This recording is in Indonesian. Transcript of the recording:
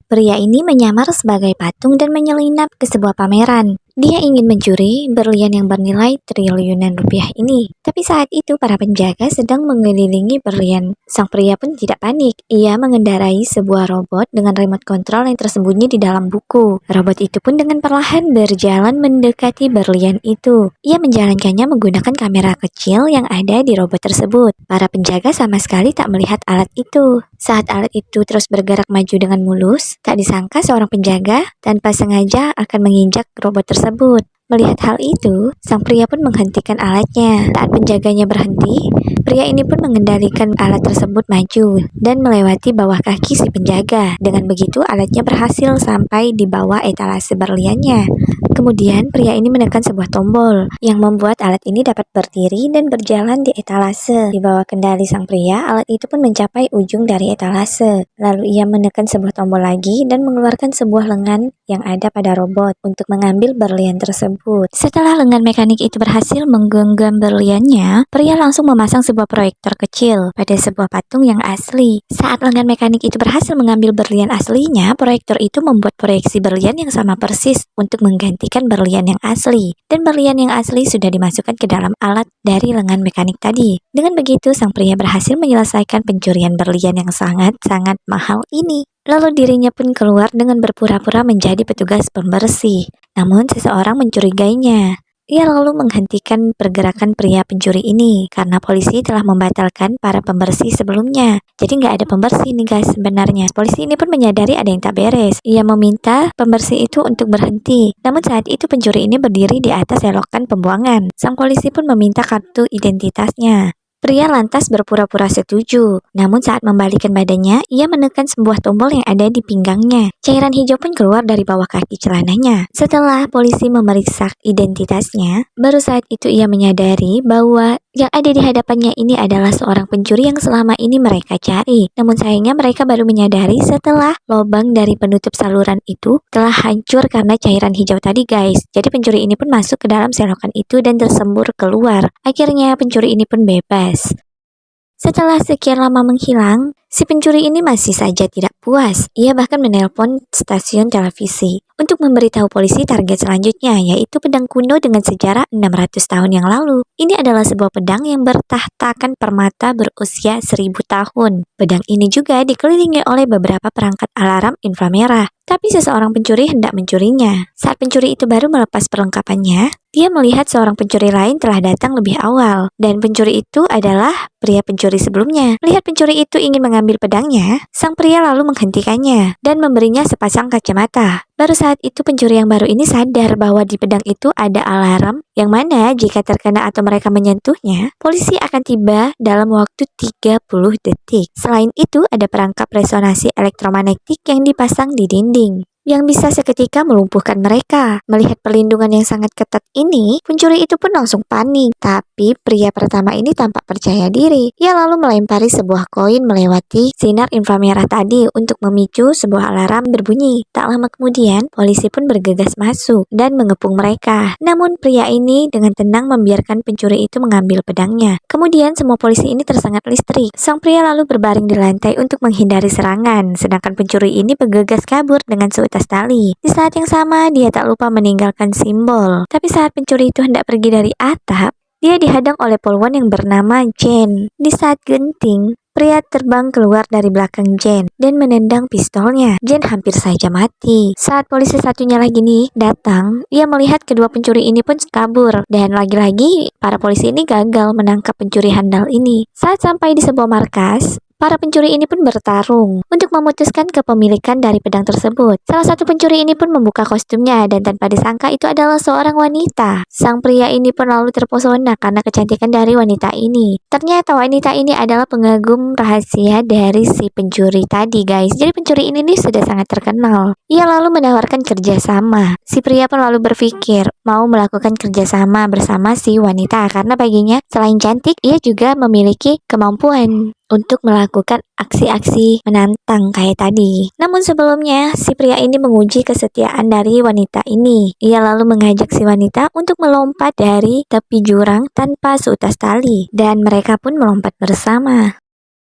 Pria ini menyamar sebagai patung dan menyelinap ke sebuah pameran. Dia ingin mencuri berlian yang bernilai triliunan rupiah ini. Tapi saat itu para penjaga sedang mengelilingi berlian. Sang pria pun tidak panik. Ia mengendarai sebuah robot dengan remote control yang tersembunyi di dalam buku. Robot itu pun dengan perlahan berjalan mendekati berlian itu. Ia menjalankannya menggunakan kamera kecil yang ada di robot tersebut. Para penjaga sama sekali tak melihat alat itu. Saat alat itu terus bergerak maju dengan mulus, tak disangka seorang penjaga tanpa sengaja akan menginjak robot tersebut. Melihat hal itu, sang pria pun menghentikan alatnya. Saat penjaganya berhenti, pria ini pun mengendalikan alat tersebut maju dan melewati bawah kaki si penjaga. Dengan begitu, alatnya berhasil sampai di bawah etalase berliannya. Kemudian, pria ini menekan sebuah tombol yang membuat alat ini dapat berdiri dan berjalan di etalase. Di bawah kendali sang pria, alat itu pun mencapai ujung dari etalase. Lalu ia menekan sebuah tombol lagi dan mengeluarkan sebuah lengan yang ada pada robot untuk mengambil berlian tersebut. Setelah lengan mekanik itu berhasil menggenggam berliannya, pria langsung memasang sebuah proyektor kecil pada sebuah patung yang asli. Saat lengan mekanik itu berhasil mengambil berlian aslinya, proyektor itu membuat proyeksi berlian yang sama persis untuk menggantikan berlian yang asli. Dan berlian yang asli sudah dimasukkan ke dalam alat dari lengan mekanik tadi. Dengan begitu, sang pria berhasil menyelesaikan pencurian berlian yang sangat-sangat mahal ini. Lalu dirinya pun keluar dengan berpura-pura menjadi petugas pembersih. Namun seseorang mencurigainya. Ia lalu menghentikan pergerakan pria pencuri ini karena polisi telah membatalkan para pembersih sebelumnya. Jadi nggak ada pembersih nih guys sebenarnya. Polisi ini pun menyadari ada yang tak beres. Ia meminta pembersih itu untuk berhenti. Namun saat itu pencuri ini berdiri di atas selokan pembuangan. Sang polisi pun meminta kartu identitasnya. Pria lantas berpura-pura setuju, namun saat membalikkan badannya, ia menekan sebuah tombol yang ada di pinggangnya. Cairan hijau pun keluar dari bawah kaki celananya. Setelah polisi memeriksa identitasnya, baru saat itu ia menyadari bahwa yang ada di hadapannya ini adalah seorang pencuri yang selama ini mereka cari. Namun sayangnya mereka baru menyadari setelah lubang dari penutup saluran itu telah hancur karena cairan hijau tadi guys. Jadi pencuri ini pun masuk ke dalam selokan itu dan tersembur keluar. Akhirnya pencuri ini pun bebas. Setelah sekian lama menghilang, si pencuri ini masih saja tidak puas. Ia bahkan menelpon stasiun televisi untuk memberitahu polisi target selanjutnya, yaitu pedang kuno dengan sejarah 600 tahun yang lalu. Ini adalah sebuah pedang yang bertahtakan permata berusia 1000 tahun. Pedang ini juga dikelilingi oleh beberapa perangkat alarm inframerah. Tapi seseorang pencuri hendak mencurinya. Saat pencuri itu baru melepas perlengkapannya, dia melihat seorang pencuri lain telah datang lebih awal. Dan pencuri itu adalah pria pencuri sebelumnya. Melihat pencuri itu ingin mengambil pedangnya, sang pria lalu menghentikannya dan memberinya sepasang kacamata. Baru saat itu pencuri yang baru ini sadar bahwa di pedang itu ada alarm yang mana jika terkena atau mereka menyentuhnya, polisi akan tiba dalam waktu 30 detik. Selain itu ada perangkap resonansi elektromagnetik yang dipasang di dinding yang bisa seketika melumpuhkan mereka. Melihat perlindungan yang sangat ketat ini, pencuri itu pun langsung panik. Tapi pria pertama ini tampak percaya diri. Ia lalu melempari sebuah koin melewati sinar inframerah tadi untuk memicu sebuah alarm berbunyi. Tak lama kemudian, polisi pun bergegas masuk dan mengepung mereka. Namun pria ini dengan tenang membiarkan pencuri itu mengambil pedangnya. Kemudian semua polisi ini tersengat listrik. Sang pria lalu berbaring di lantai untuk menghindari serangan. Sedangkan pencuri ini bergegas kabur dengan seutas tali. Di saat yang sama, dia tak lupa meninggalkan simbol. Tapi saat pencuri itu hendak pergi dari atap, dia dihadang oleh polwan yang bernama Jen. Di saat genting, pria terbang keluar dari belakang Jen dan menendang pistolnya. Jen hampir saja mati. Saat polisi satunya lagi nih datang, ia melihat kedua pencuri ini pun kabur. Dan lagi-lagi, para polisi ini gagal menangkap pencuri handal ini. Saat sampai di sebuah markas, para pencuri ini pun bertarung untuk memutuskan kepemilikan dari pedang tersebut. Salah satu pencuri ini pun membuka kostumnya dan tanpa disangka itu adalah seorang wanita. Sang pria ini pun lalu terpesona karena kecantikan dari wanita ini. Ternyata wanita ini adalah pengagum rahasia dari si pencuri tadi guys. Jadi pencuri ini nih sudah sangat terkenal. Ia lalu menawarkan kerjasama. Si pria pun lalu berpikir mau melakukan kerjasama bersama si wanita karena baginya selain cantik ia juga memiliki kemampuan untuk melakukan aksi-aksi menantang kayak tadi. Namun sebelumnya, si pria ini menguji kesetiaan dari wanita ini. Ia lalu mengajak si wanita untuk melompat dari tepi jurang tanpa seutas tali. Dan mereka pun melompat bersama.